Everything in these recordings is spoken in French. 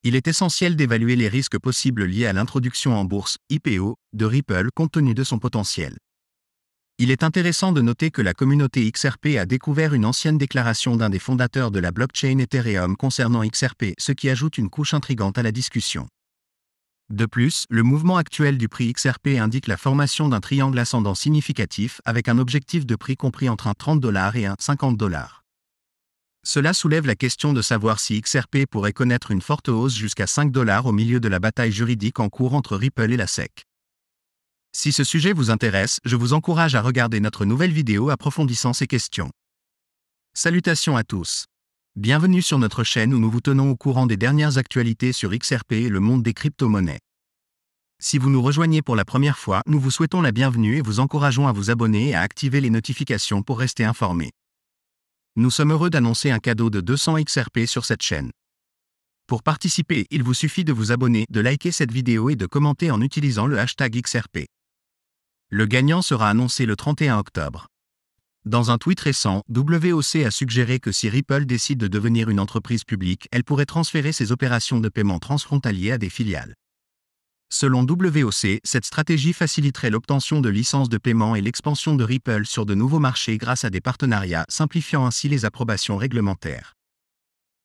Il est essentiel d'évaluer les risques possibles liés à l'introduction en bourse, IPO, de Ripple compte tenu de son potentiel. Il est intéressant de noter que la communauté XRP a découvert une ancienne déclaration d'un des fondateurs de la blockchain Ethereum concernant XRP, ce qui ajoute une couche intrigante à la discussion. De plus, le mouvement actuel du prix XRP indique la formation d'un triangle ascendant significatif avec un objectif de prix compris entre un $30 et un $50. Cela soulève la question de savoir si XRP pourrait connaître une forte hausse jusqu'à $5 au milieu de la bataille juridique en cours entre Ripple et la SEC. Si ce sujet vous intéresse, je vous encourage à regarder notre nouvelle vidéo approfondissant ces questions. Salutations à tous. Bienvenue sur notre chaîne où nous vous tenons au courant des dernières actualités sur XRP et le monde des crypto-monnaies. Si vous nous rejoignez pour la première fois, nous vous souhaitons la bienvenue et vous encourageons à vous abonner et à activer les notifications pour rester informés. Nous sommes heureux d'annoncer un cadeau de 200 XRP sur cette chaîne. Pour participer, il vous suffit de vous abonner, de liker cette vidéo et de commenter en utilisant le hashtag XRP. Le gagnant sera annoncé le 31 octobre. Dans un tweet récent, WOC a suggéré que si Ripple décide de devenir une entreprise publique, elle pourrait transférer ses opérations de paiement transfrontaliers à des filiales. Selon WOC, cette stratégie faciliterait l'obtention de licences de paiement et l'expansion de Ripple sur de nouveaux marchés grâce à des partenariats, simplifiant ainsi les approbations réglementaires.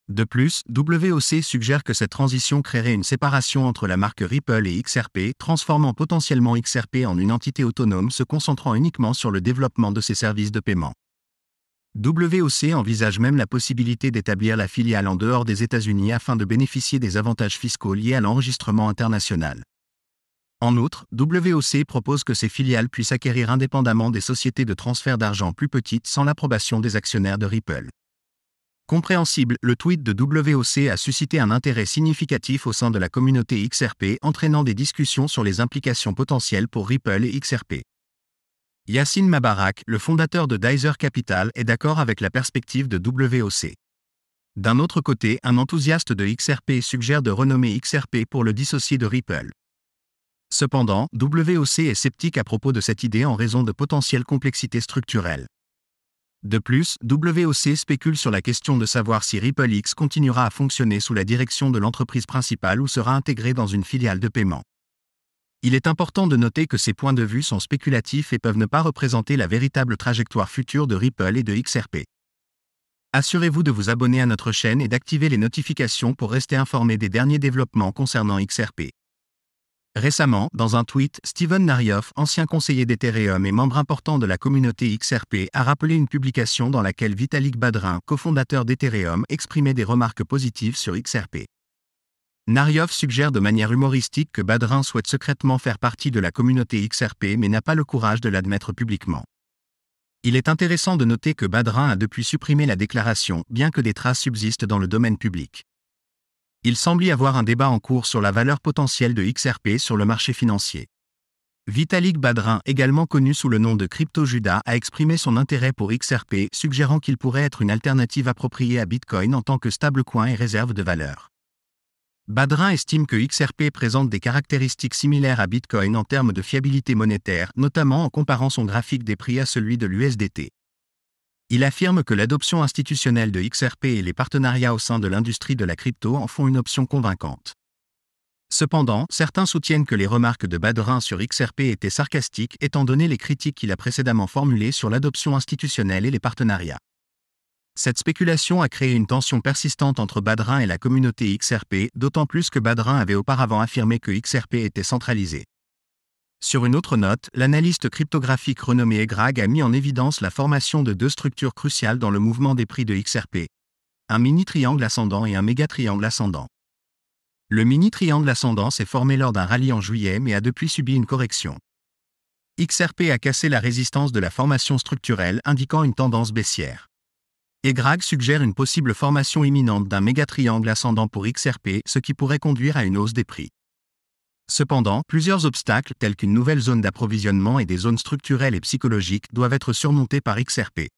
De plus, WOC suggère que cette transition créerait une séparation entre la marque Ripple et XRP, transformant potentiellement XRP en une entité autonome se concentrant uniquement sur le développement de ses services de paiement. WOC envisage même la possibilité d'établir la filiale en dehors des États-Unis afin de bénéficier des avantages fiscaux liés à l'enregistrement international. En outre, WOC propose que ces filiales puissent acquérir indépendamment des sociétés de transfert d'argent plus petites sans l'approbation des actionnaires de Ripple. Compréhensible, le tweet de WOC a suscité un intérêt significatif au sein de la communauté XRP, entraînant des discussions sur les implications potentielles pour Ripple et XRP. Yassine Mabarak, le fondateur de Dizer Capital, est d'accord avec la perspective de WOC. D'un autre côté, un enthousiaste de XRP suggère de renommer XRP pour le dissocier de Ripple. Cependant, WOC est sceptique à propos de cette idée en raison de potentielles complexités structurelles. De plus, WOC spécule sur la question de savoir si Ripple X continuera à fonctionner sous la direction de l'entreprise principale ou sera intégré dans une filiale de paiement. Il est important de noter que ces points de vue sont spéculatifs et peuvent ne pas représenter la véritable trajectoire future de Ripple et de XRP. Assurez-vous de vous abonner à notre chaîne et d'activer les notifications pour rester informé des derniers développements concernant XRP. Récemment, dans un tweet, Steven Narioff, ancien conseiller d'Ethereum et membre important de la communauté XRP, a rappelé une publication dans laquelle Vitalik Badrin, cofondateur d'Ethereum, exprimait des remarques positives sur XRP. Narioff suggère de manière humoristique que Badrin souhaite secrètement faire partie de la communauté XRP mais n'a pas le courage de l'admettre publiquement. Il est intéressant de noter que Badrin a depuis supprimé la déclaration, bien que des traces subsistent dans le domaine public. Il semble y avoir un débat en cours sur la valeur potentielle de XRP sur le marché financier. Vitalik Badrin, également connu sous le nom de Crypto Judas, a exprimé son intérêt pour XRP, suggérant qu'il pourrait être une alternative appropriée à Bitcoin en tant que stablecoin et réserve de valeur. Badrin estime que XRP présente des caractéristiques similaires à Bitcoin en termes de fiabilité monétaire, notamment en comparant son graphique des prix à celui de l'USDT. Il affirme que l'adoption institutionnelle de XRP et les partenariats au sein de l'industrie de la crypto en font une option convaincante. Cependant, certains soutiennent que les remarques de Badrin sur XRP étaient sarcastiques étant donné les critiques qu'il a précédemment formulées sur l'adoption institutionnelle et les partenariats. Cette spéculation a créé une tension persistante entre Badrin et la communauté XRP, d'autant plus que Badrin avait auparavant affirmé que XRP était centralisé. Sur une autre note, l'analyste cryptographique renommé Egrag a mis en évidence la formation de deux structures cruciales dans le mouvement des prix de XRP. Un mini-triangle ascendant et un méga-triangle ascendant. Le mini-triangle ascendant s'est formé lors d'un rallye en juillet mais a depuis subi une correction. XRP a cassé la résistance de la formation structurelle indiquant une tendance baissière. Egrag suggère une possible formation imminente d'un méga-triangle ascendant pour XRP, ce qui pourrait conduire à une hausse des prix. Cependant, plusieurs obstacles tels qu'une nouvelle zone d'approvisionnement et des zones structurelles et psychologiques doivent être surmontés par XRP.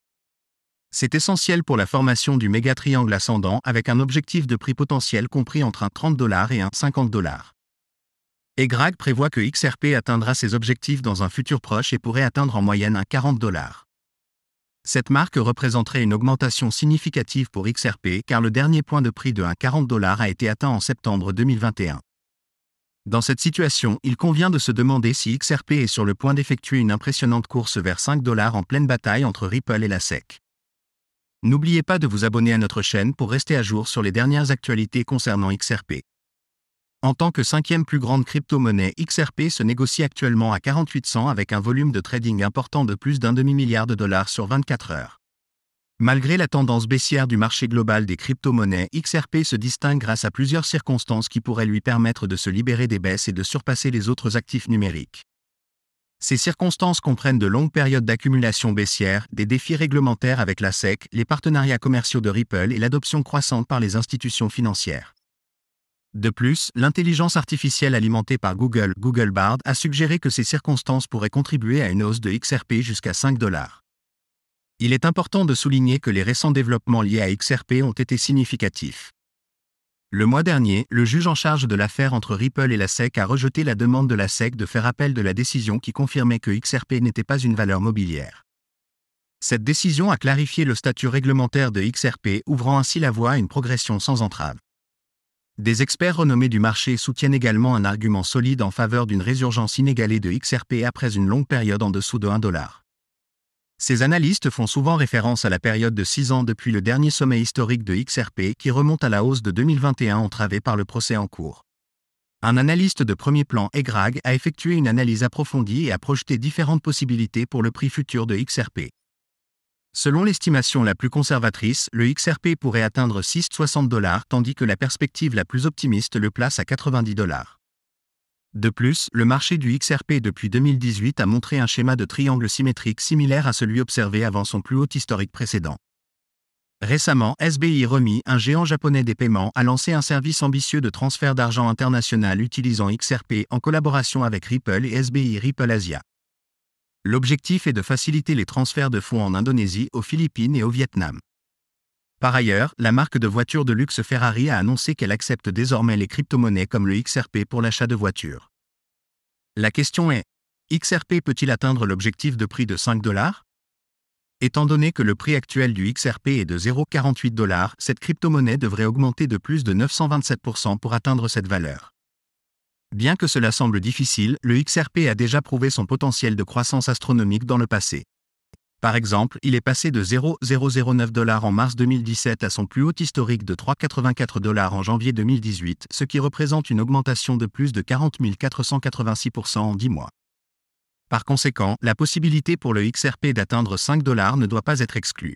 C'est essentiel pour la formation du méga-triangle ascendant avec un objectif de prix potentiel compris entre un $30 et un $50. Egrag prévoit que XRP atteindra ses objectifs dans un futur proche et pourrait atteindre en moyenne un $40. Cette marque représenterait une augmentation significative pour XRP car le dernier point de prix de 1,40 $ a été atteint en septembre 2021. Dans cette situation, il convient de se demander si XRP est sur le point d'effectuer une impressionnante course vers 5 $ en pleine bataille entre Ripple et la SEC. N'oubliez pas de vous abonner à notre chaîne pour rester à jour sur les dernières actualités concernant XRP. En tant que cinquième plus grande crypto-monnaie, XRP se négocie actuellement à 48 cents avec un volume de trading important de plus d'un demi-milliard de dollars sur 24 heures. Malgré la tendance baissière du marché global des crypto-monnaies, XRP se distingue grâce à plusieurs circonstances qui pourraient lui permettre de se libérer des baisses et de surpasser les autres actifs numériques. Ces circonstances comprennent de longues périodes d'accumulation baissière, des défis réglementaires avec la SEC, les partenariats commerciaux de Ripple et l'adoption croissante par les institutions financières. De plus, l'intelligence artificielle alimentée par Google Bard, a suggéré que ces circonstances pourraient contribuer à une hausse de XRP jusqu'à 5 $. Il est important de souligner que les récents développements liés à XRP ont été significatifs. Le mois dernier, le juge en charge de l'affaire entre Ripple et la SEC a rejeté la demande de la SEC de faire appel de la décision qui confirmait que XRP n'était pas une valeur mobilière. Cette décision a clarifié le statut réglementaire de XRP, ouvrant ainsi la voie à une progression sans entrave. Des experts renommés du marché soutiennent également un argument solide en faveur d'une résurgence inégalée de XRP après une longue période en dessous de 1 $. Ces analystes font souvent référence à la période de 6 ans depuis le dernier sommet historique de XRP qui remonte à la hausse de 2021 entravée par le procès en cours. Un analyste de premier plan, Egrag, a effectué une analyse approfondie et a projeté différentes possibilités pour le prix futur de XRP. Selon l'estimation la plus conservatrice, le XRP pourrait atteindre 6,60 $, tandis que la perspective la plus optimiste le place à 90 $. De plus, le marché du XRP depuis 2018 a montré un schéma de triangle symétrique similaire à celui observé avant son plus haut historique précédent. Récemment, SBI Remi, un géant japonais des paiements, a lancé un service ambitieux de transfert d'argent international utilisant XRP en collaboration avec Ripple et SBI Ripple Asia. L'objectif est de faciliter les transferts de fonds en Indonésie, aux Philippines et au Vietnam. Par ailleurs, la marque de voitures de luxe Ferrari a annoncé qu'elle accepte désormais les crypto-monnaies comme le XRP pour l'achat de voitures. La question est, XRP peut-il atteindre l'objectif de prix de 5 $? Étant donné que le prix actuel du XRP est de 0,48 $, cette crypto-monnaie devrait augmenter de plus de 927% pour atteindre cette valeur. Bien que cela semble difficile, le XRP a déjà prouvé son potentiel de croissance astronomique dans le passé. Par exemple, il est passé de 0,009 $ en mars 2017 à son plus haut historique de 3,84 $ en janvier 2018, ce qui représente une augmentation de plus de 40 486% en 10 mois. Par conséquent, la possibilité pour le XRP d'atteindre 5 $ ne doit pas être exclue.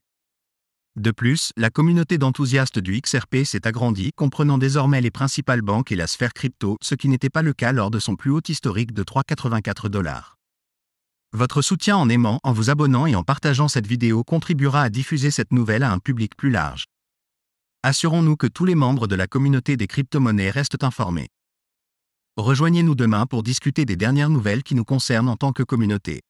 De plus, la communauté d'enthousiastes du XRP s'est agrandie, comprenant désormais les principales banques et la sphère crypto, ce qui n'était pas le cas lors de son plus haut historique de 3,84 $. Votre soutien en aimant, en vous abonnant et en partageant cette vidéo contribuera à diffuser cette nouvelle à un public plus large. Assurons-nous que tous les membres de la communauté des crypto-monnaies restent informés. Rejoignez-nous demain pour discuter des dernières nouvelles qui nous concernent en tant que communauté.